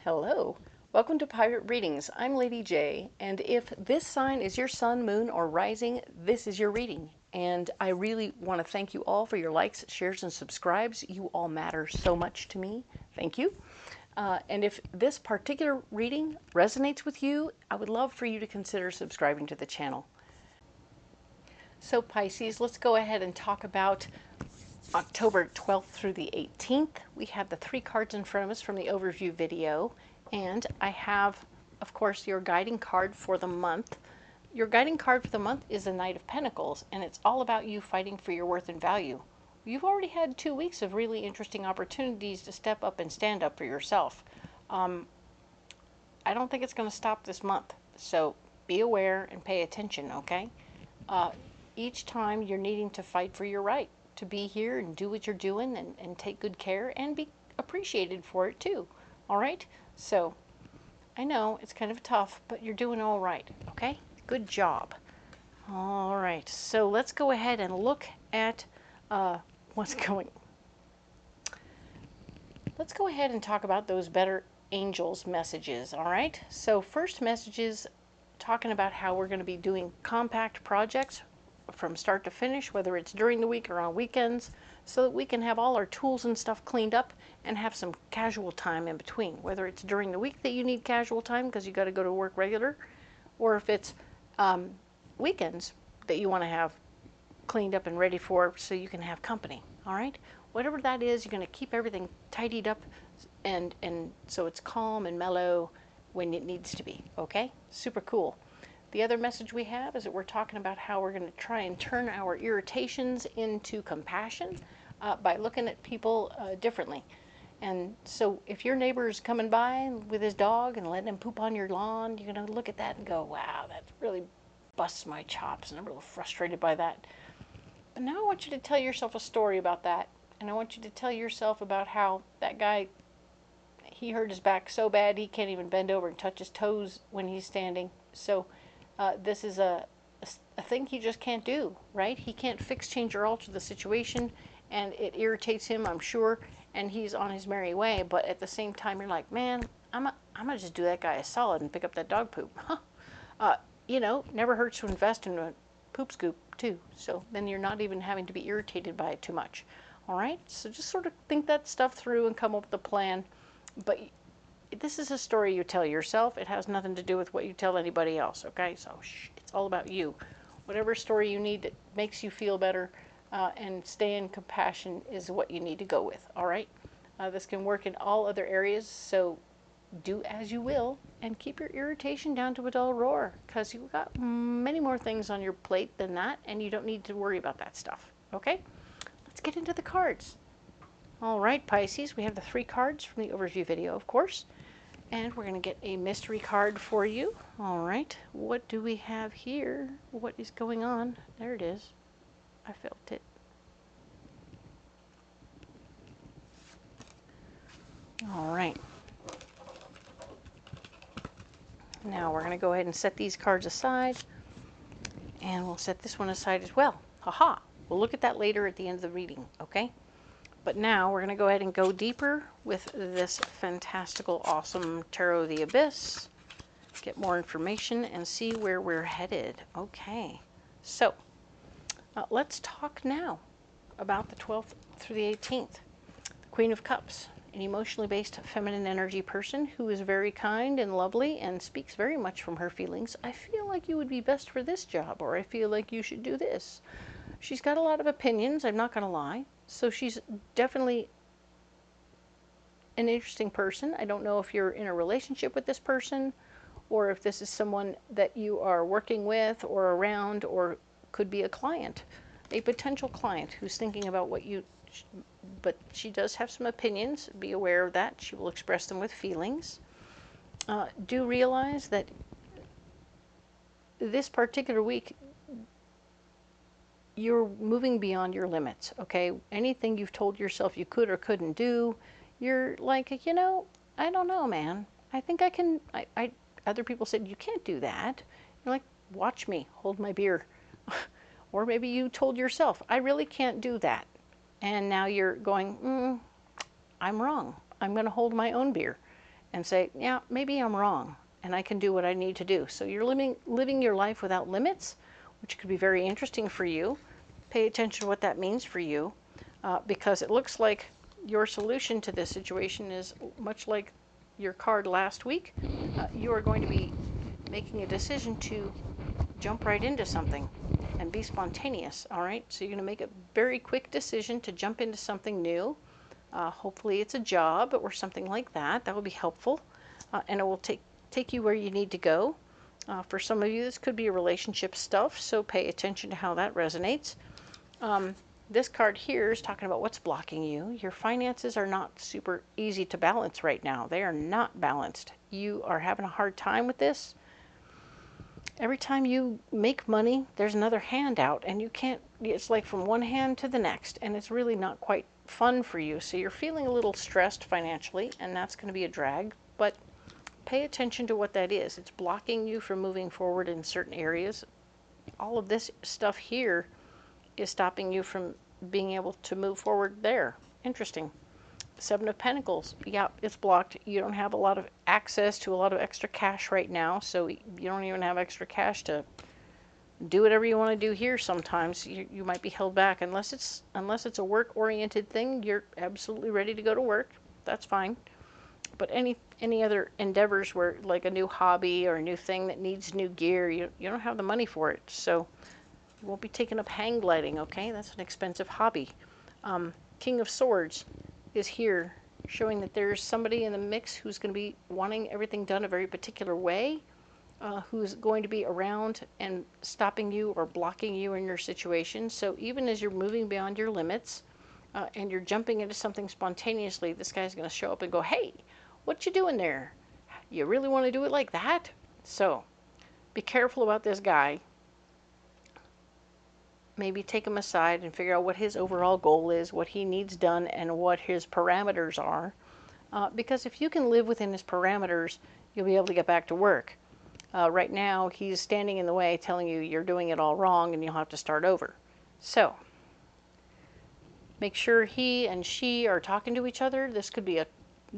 Hello, welcome to Pirate Readings. I'm Lady J, and if this sign is your sun, moon, or rising, this is your reading. And I really want to thank you all for your likes, shares, and subscribes. You all matter so much to me. Thank you. And if this particular reading resonates with you, I would love for you to consider subscribing to the channel. So Pisces, let's go ahead and talk about October 12th through the 18th. We have the 3 cards in front of us from the overview video, and I have, of course, your guiding card for the month. Your guiding card for the month is the Knight of Pentacles, and it's all about you fighting for your worth and value. You've already had 2 weeks of really interesting opportunities to step up and stand up for yourself. I don't think it's going to stop this month, so be aware and pay attention, okay? Each time you're needing to fight for your right to be here and do what you're doing and take good care and be appreciated for it too. All right? So I know it's kind of tough, but you're doing all right. Okay? Good job. All right. So let's go ahead and look at what's going. Let's go ahead and talk about those better angels messages. All right? So first message is talking about how we're going to be doing compact projects from start to finish, whether it's during the week or on weekends, so that we can have all our tools and stuff cleaned up and have some casual time in between, whether it's during the week that you need casual time because you got to go to work regular, or if it's weekends that you want to have cleaned up and ready for so you can have company. All right, whatever that is, you're going to keep everything tidied up and so it's calm and mellow when it needs to be. Okay, super cool. The other message we have is that we're talking about how we're going to try and turn our irritations into compassion by looking at people differently. And so if your neighbor is coming by with his dog and letting him poop on your lawn, you're going to look at that and go, wow, that really busts my chops, and I'm a little frustrated by that. But now I want you to tell yourself a story about that. And I want you to tell yourself about how that guy, he hurt his back so bad he can't even bend over and touch his toes when he's standing. So this is a thing he just can't do, right? He can't fix, change, or alter the situation, and it irritates him, I'm sure, and he's on his merry way. But at the same time, you're like, man, I'm gonna just do that guy a solid and pick up that dog poop. You know, never hurts to invest in a poop scoop too. So then you're not even having to be irritated by it too much. All right. So just sort of think that stuff through and come up with a plan. But this is a story you tell yourself. It has nothing to do with what you tell anybody else, okay? So it's all about you. Whatever story you need that makes you feel better and stay in compassion is what you need to go with, all right? This can work in all other areas, so do as you will and keep your irritation down to a dull roar, because you've got many more things on your plate than that, and you don't need to worry about that stuff, okay? Let's get into the cards. All right, Pisces, we have the 3 cards from the overview video, of course. And we're going to get a mystery card for you. All right, what do we have here? What is going on? There it is. I felt it. All right. Now we're going to go ahead and set these cards aside. And we'll set this one aside as well. Haha. We'll look at that later at the end of the reading, okay? But now we're going to go ahead and go deeper with this fantastical, awesome Tarot of the Abyss. Get more information and see where we're headed. Okay, so let's talk now about the 12th through the 18th. The Queen of Cups, an emotionally based feminine energy person who is very kind and lovely and speaks very much from her feelings. I feel like you would be best for this job, or I feel like you should do this. She's got a lot of opinions, I'm not going to lie. So she's definitely an interesting person. I don't know if you're in a relationship with this person, or if this is someone that you are working with or around, or could be a client, a potential client who's thinking about what you, but she does have some opinions. Be aware of that. She will express them with feelings. Do realize that this particular week, you're moving beyond your limits, okay? Anything you've told yourself you could or couldn't do, you're like, you know, I don't know, man. I think I can, other people said, you can't do that. You're like, watch me, hold my beer. Or maybe you told yourself, I really can't do that. And now you're going, I'm wrong. I'm going to hold my own beer. and say, yeah, maybe I'm wrong and I can do what I need to do. So you're living your life without limits, which could be very interesting for you. Pay attention to what that means for you, because it looks like your solution to this situation is much like your card last week. You are going to be making a decision to jump right into something and be spontaneous, all right? So you're going to make a very quick decision to jump into something new. Hopefully it's a job or something like that. That will be helpful, and it will take you where you need to go. For some of you, this could be relationship stuff, so pay attention to how that resonates. This card here is talking about what's blocking you. Your finances are not super easy to balance right now. They are not balanced. You are having a hard time with this. Every time you make money, there's another hand out, and you can't, it's like from one hand to the next, and it's really not quite fun for you. So you're feeling a little stressed financially, and that's going to be a drag, but pay attention to what that is. It's blocking you from moving forward in certain areas. All of this stuff here is stopping you from being able to move forward there. Interesting. Seven of Pentacles. Yeah, it's blocked. You don't have a lot of access to a lot of extra cash right now, so you don't even have extra cash to do whatever you want to do here. Sometimes you might be held back unless it's a work-oriented thing. You're absolutely ready to go to work. That's fine. But any other endeavors where, like a new hobby or a new thing that needs new gear, you don't have the money for it. So you won't be taking up hang gliding, okay? That's an expensive hobby. King of Swords is here, showing that there's somebody in the mix who's going to be wanting everything done a very particular way, who's going to be around and stopping you or blocking you in your situation. So even as you're moving beyond your limits and you're jumping into something spontaneously, this guy's going to show up and go, hey, what you doing there? You really want to do it like that? So be careful about this guy. Maybe take him aside and figure out what his overall goal is, what he needs done, and what his parameters are. Because if you can live within his parameters, you'll be able to get back to work. Right now, he's standing in the way, telling you you're doing it all wrong and you'll have to start over. So make sure he and she are talking to each other. This could be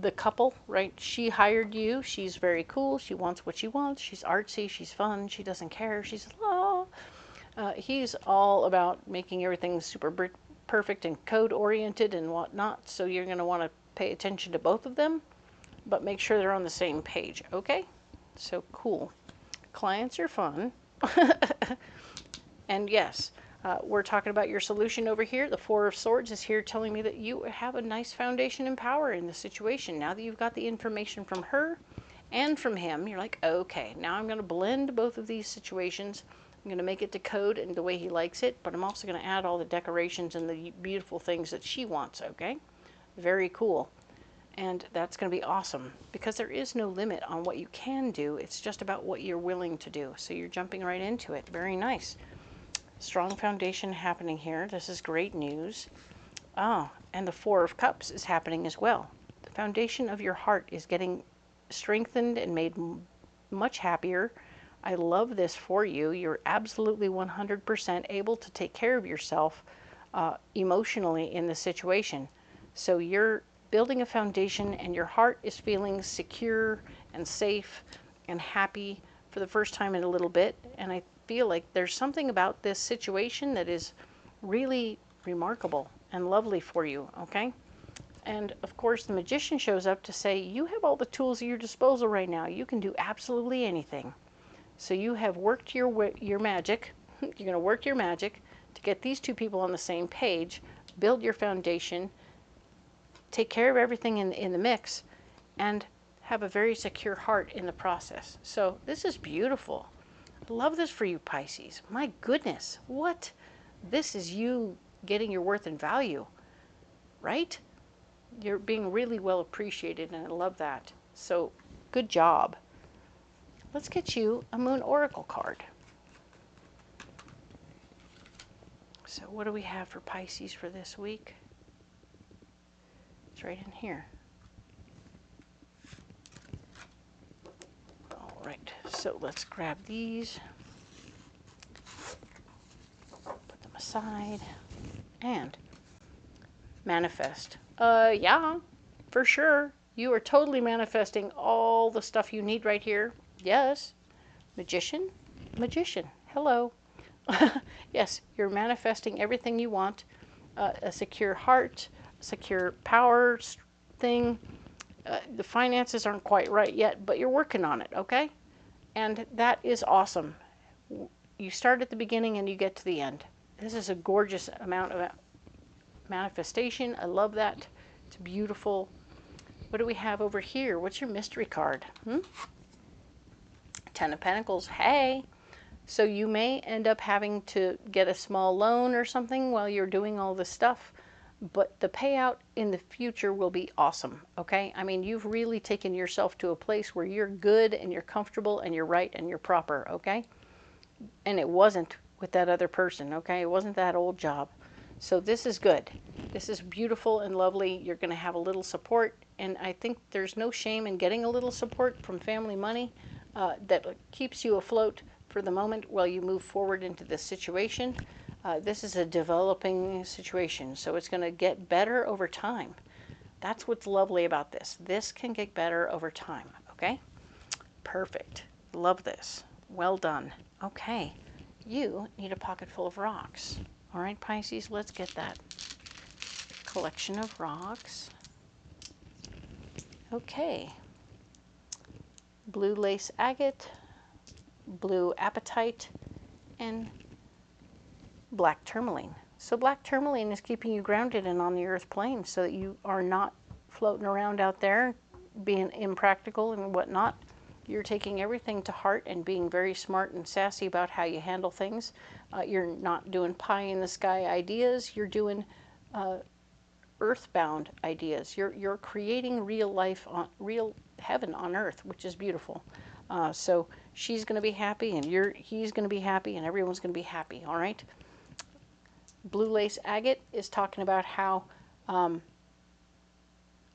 the couple, right? She hired you. She's very cool. She wants what she wants. She's artsy. She's fun. She doesn't care. She's, oh. He's all about making everything super perfect and code-oriented and whatnot, so you're going to want to pay attention to both of them, but make sure they're on the same page, okay? So cool. Clients are fun. And yes, we're talking about your solution over here. The Four of Swords is here telling me that you have a nice foundation and power in the situation. Now that you've got the information from her and from him, you're like, okay, now I'm going to blend both of these situations. I'm going to make it to code and the way he likes it, but I'm also going to add all the decorations and the beautiful things that she wants, okay? Very cool. And that's going to be awesome because there is no limit on what you can do. It's just about what you're willing to do. So you're jumping right into it. Very nice. Strong foundation happening here. This is great news. Oh, and the Four of Cups is happening as well. The foundation of your heart is getting strengthened and made much happier. I love this for you. You're absolutely 100% able to take care of yourself emotionally in this situation. So you're building a foundation and your heart is feeling secure and safe and happy for the first time in a little bit. And I feel like there's something about this situation that is really remarkable and lovely for you, okay? And of course the Magician shows up to say you have all the tools at your disposal right now. You can do absolutely anything. So you have worked your magic. You're going to work your magic to get these two people on the same page, build your foundation, take care of everything in the mix, and have a very secure heart in the process. So this is beautiful. I love this for you, Pisces. My goodness, what? This is you getting your worth and value, right? You're being really well appreciated, and I love that. So good job. Let's get you a Moon Oracle card. So what do we have for Pisces for this week? It's right in here. All right, so let's grab these, put them aside, and manifest. Yeah, for sure. You are totally manifesting all the stuff you need right here. Yes. Magician? Magician. Hello. Yes, you're manifesting everything you want. A secure heart, a secure power thing. The finances aren't quite right yet, but you're working on it, okay? And that is awesome. You start at the beginning and you get to the end. This is a gorgeous amount of manifestation. I love that. It's beautiful. What do we have over here? What's your mystery card? Ten of Pentacles. Hey. So you may end up having to get a small loan or something while you're doing all this stuff, but the payout in the future will be awesome, okay? I mean, you've really taken yourself to a place where you're good and you're comfortable and you're right and you're proper, okay? And it wasn't with that other person, okay? It wasn't that old job. So this is good. This is beautiful and lovely. You're going to have a little support, and I think there's no shame in getting a little support from family money that keeps you afloat for the moment while you move forward into this situation. This is a developing situation, so it's going to get better over time. That's what's lovely about this. This can get better over time, okay? Perfect. Love this. Well done. Okay, you need a pocket full of rocks. All right, Pisces, let's get that collection of rocks. Okay. Blue lace agate, blue apatite, and black tourmaline. So black tourmaline is keeping you grounded and on the earth plane so that you are not floating around out there being impractical and whatnot. You're taking everything to heart and being very smart and sassy about how you handle things. You're not doing pie in the sky ideas. You're doing earthbound ideas. You're creating real life, real heaven on earth, which is beautiful. So she's going to be happy, and he's going to be happy, and everyone's going to be happy. All right. Blue lace agate is talking about how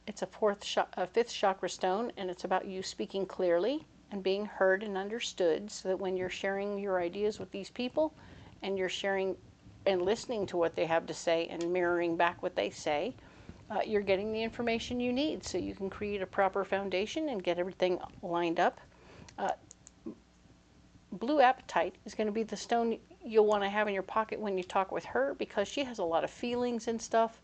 it's a fifth chakra stone, and it's about you speaking clearly and being heard and understood, so that when you're sharing your ideas with these people and you're sharing and listening to what they have to say and mirroring back what they say, you're getting the information you need so you can create a proper foundation and get everything lined up. Blue apatite is going to be the stone you'll want to have in your pocket when you talk with her, because she has a lot of feelings and stuff.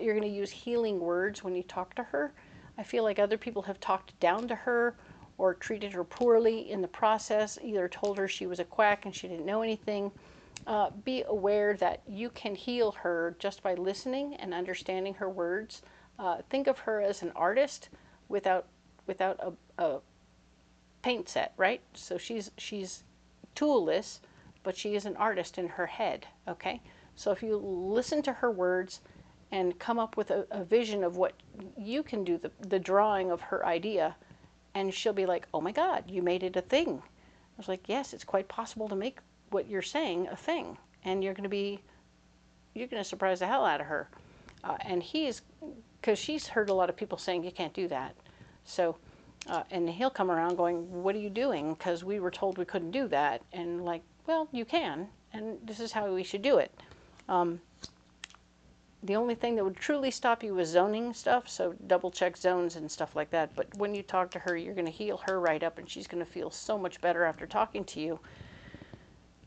You're going to use healing words when you talk to her. I feel like other people have talked down to her or treated her poorly in the process, either told her she was a quack and she didn't know anything. Be aware that you can heal her just by listening and understanding her words. Think of her as an artist without a paint set, right? So she's toolless, but she is an artist in her head, okay? So if you listen to her words and come up with a vision of what you can do, the drawing of her idea, and she'll be like, oh my God, you made it a thing. I was like, yes, it's quite possible to make what you're saying a thing, and you're going to surprise the hell out of her. And because she's heard a lot of people saying you can't do that. So, and he'll come around going, what are you doing? Because we were told we couldn't do that. And like, well, you can, and this is how we should do it. The only thing that would truly stop you is zoning stuff, so double check zones and stuff like that. But when you talk to her, you're going to heal her right up, and she's going to feel so much better after talking to you.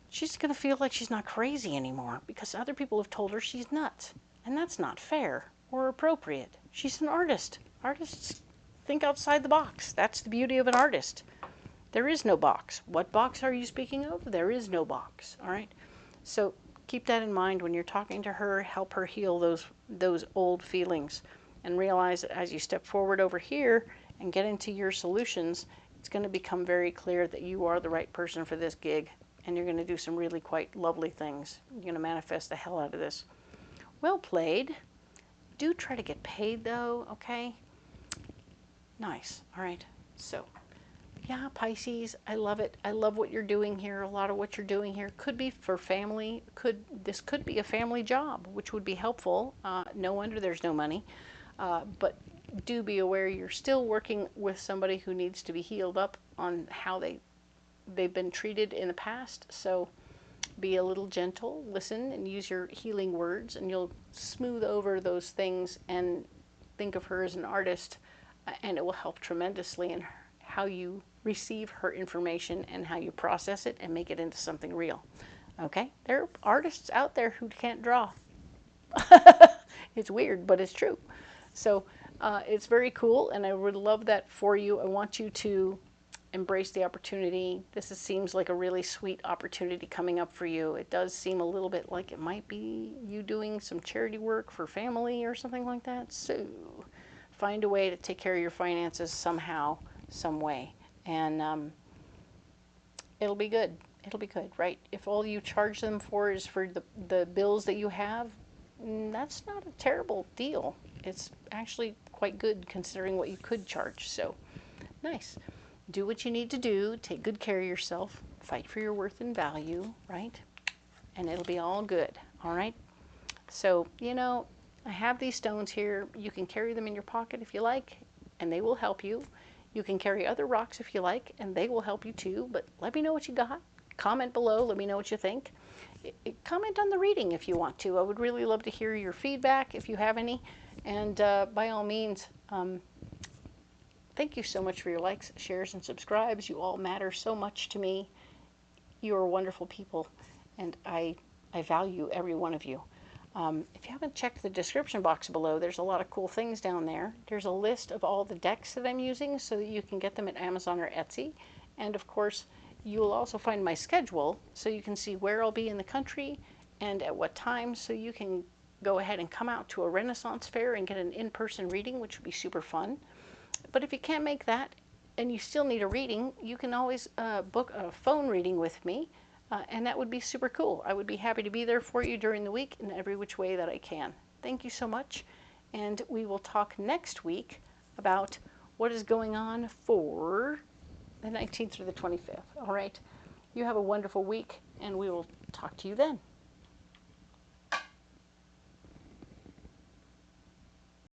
She's going to feel like she's not crazy anymore, because other people have told her she's nuts, and that's not fair or appropriate. She's an artist. Artists think outside the box. That's the beauty of an artist. There is no box. What box are you speaking of? There is no box. All right. So keep that in mind when you're talking to her. Help her heal those old feelings, and realize that as you step forward over here and get into your solutions, it's going to become very clear that you are the right person for this gig, and you're going to do some really quite lovely things. You're going to manifest the hell out of this. Well played. Do try to get paid though, okay? Nice. All right. So, yeah, Pisces, I love it. I love what you're doing here. A lot of what you're doing here could be for family. This could be a family job, which would be helpful. No wonder there's no money. But do be aware you're still working with somebody who needs to be healed up on how they've been treated in the past. So be a little gentle, listen, and use your healing words, and you'll smooth over those things and think of her as an artist and it will help tremendously in how you receive her information and how you process it and make it into something real. Okay? There are artists out there who can't draw. It's weird, but it's true. So it's very cool, and I would love that for you. I want you to embrace the opportunity. Seems like a really sweet opportunity coming up for you. It does seem a little bit like it might be you doing some charity work for family or something like that. So find a way to take care of your finances somehow, some way, and it'll be good. It'll be good, right? If all you charge them for is for the bills that you have, that's not a terrible deal. It's actually quite good considering what you could charge. So nice. Do what you need to do. Take good care of yourself. Fight for your worth and value, right? And it'll be all good, all right? So, you know, I have these stones here. You can carry them in your pocket if you like, and they will help you. You can carry other rocks if you like, and they will help you too. But let me know what you got. Comment below. Let me know what you think. Comment on the reading if you want to. I would really love to hear your feedback if you have any. And by all means, thank you so much for your likes, shares, and subscribes. You all matter so much to me. You are wonderful people, and I value every one of you. If you haven't checked the description box below, there's a lot of cool things down there. There's a list of all the decks that I'm using so that you can get them at Amazon or Etsy. And of course, you'll also find my schedule so you can see where I'll be in the country and at what time, so you can go ahead and come out to a Renaissance fair and get an in-person reading, which would be super fun. But if you can't make that and you still need a reading, you can always book a phone reading with me, and that would be super cool. I would be happy to be there for you during the week in every which way that I can. Thank you so much, and we will talk next week about what is going on for the 19th through the 25th. All right? You have a wonderful week, and we will talk to you then.